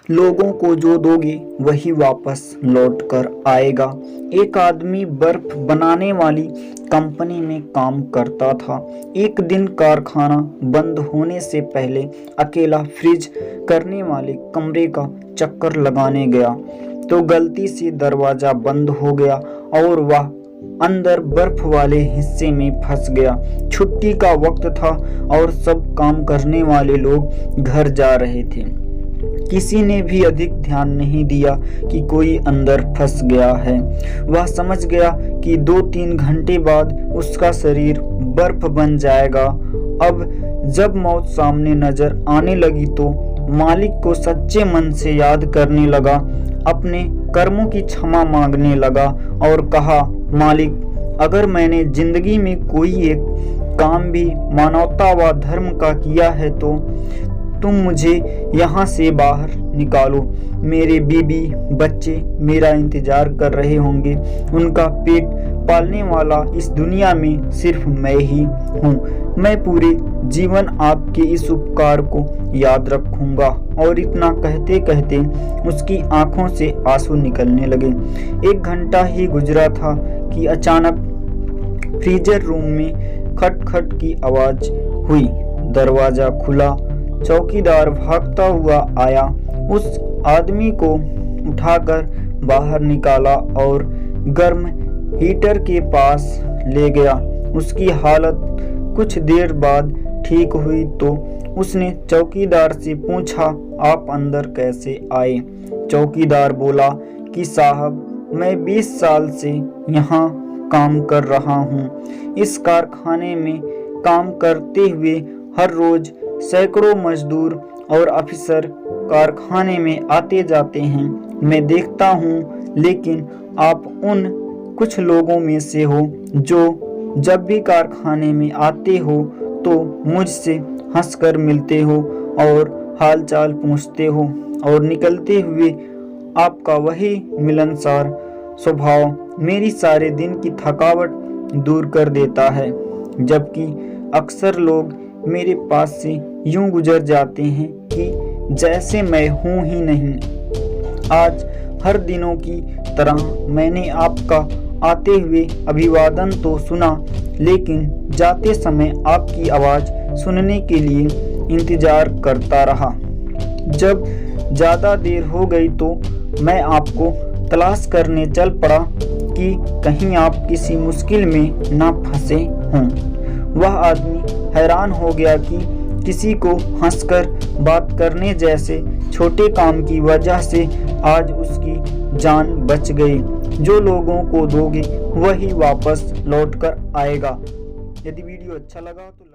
लोगों को जो दोगे वही वापस लौट कर आएगा। एक आदमी बर्फ बनाने वाली कंपनी में काम करता था। एक दिन कारखाना बंद होने से पहले अकेला फ्रीज करने वाले कमरे का चक्कर लगाने गया तो गलती से दरवाजा बंद हो गया और वह अंदर बर्फ वाले हिस्से में फंस गया। छुट्टी का वक्त था और सब काम करने वाले लोग घर जा रहे थे। किसी ने भी अधिक ध्यान नहीं दिया कि कोई अंदर फंस गया है। वह समझ गया कि 2-3 घंटे बाद उसका शरीर बर्फ बन जाएगा। अब जब मौत सामने नजर आने लगी तो मालिक को सच्चे मन से याद करने लगा, अपने कर्मों की क्षमा मांगने लगा और कहा, मालिक, अगर मैंने जिंदगी में कोई एक काम भी मानवता व धर्म का किया है तो तुम मुझे यहाँ से बाहर निकालो। मेरे बीबी बच्चे मेरा इंतजार कर रहे होंगे। उनका पेट पालने वाला इस दुनिया में सिर्फ मैं ही हूँ। मैं पूरे जीवन आपके इस उपकार को याद रखूंगा। और इतना कहते कहते उसकी आंखों से आंसू निकलने लगे। 1 घंटा ही गुजरा था कि अचानक फ्रीजर रूम में खटखट की आवाज हुई। दरवाजा खुला। चौकीदार भागता हुआ आया, उस आदमी को उठाकर बाहर निकाला और गर्म हीटर के पास ले गया। उसकी हालत कुछ देर बाद ठीक हुई तो उसने चौकीदार से पूछा, आप अंदर कैसे आए? चौकीदार बोला कि साहब, मैं 20 साल से यहाँ काम कर रहा हूँ। इस कारखाने में काम करते हुए हर रोज सैकड़ों मजदूर और अफसर कारखाने में आते जाते हैं। मैं देखता हूँ, लेकिन आप उन कुछ लोगों में से हो जो जब भी कारखाने में आते हो तो मुझसे हंसकर मिलते हो और हालचाल पूछते हो और निकलते हुए आपका वही मिलनसार स्वभाव मेरी सारे दिन की थकावट दूर कर देता है। जबकि अक्सर लोग मेरे पास से यूं गुजर जाते हैं कि जैसे मैं हूं ही नहीं। आज हर दिनों की तरह मैंने आपका आते हुए अभिवादन तो सुना, लेकिन जाते समय आपकी आवाज़ सुनने के लिए इंतजार करता रहा। जब ज़्यादा देर हो गई तो मैं आपको तलाश करने चल पड़ा कि कहीं आप किसी मुश्किल में ना फंसे हों। वह आदमी हैरान हो गया कि किसी को हंसकर बात करने जैसे छोटे काम की वजह से आज उसकी जान बच गई। जो लोगों को दोगे वही वापस लौट कर आएगा। यदि वीडियो अच्छा लगा तो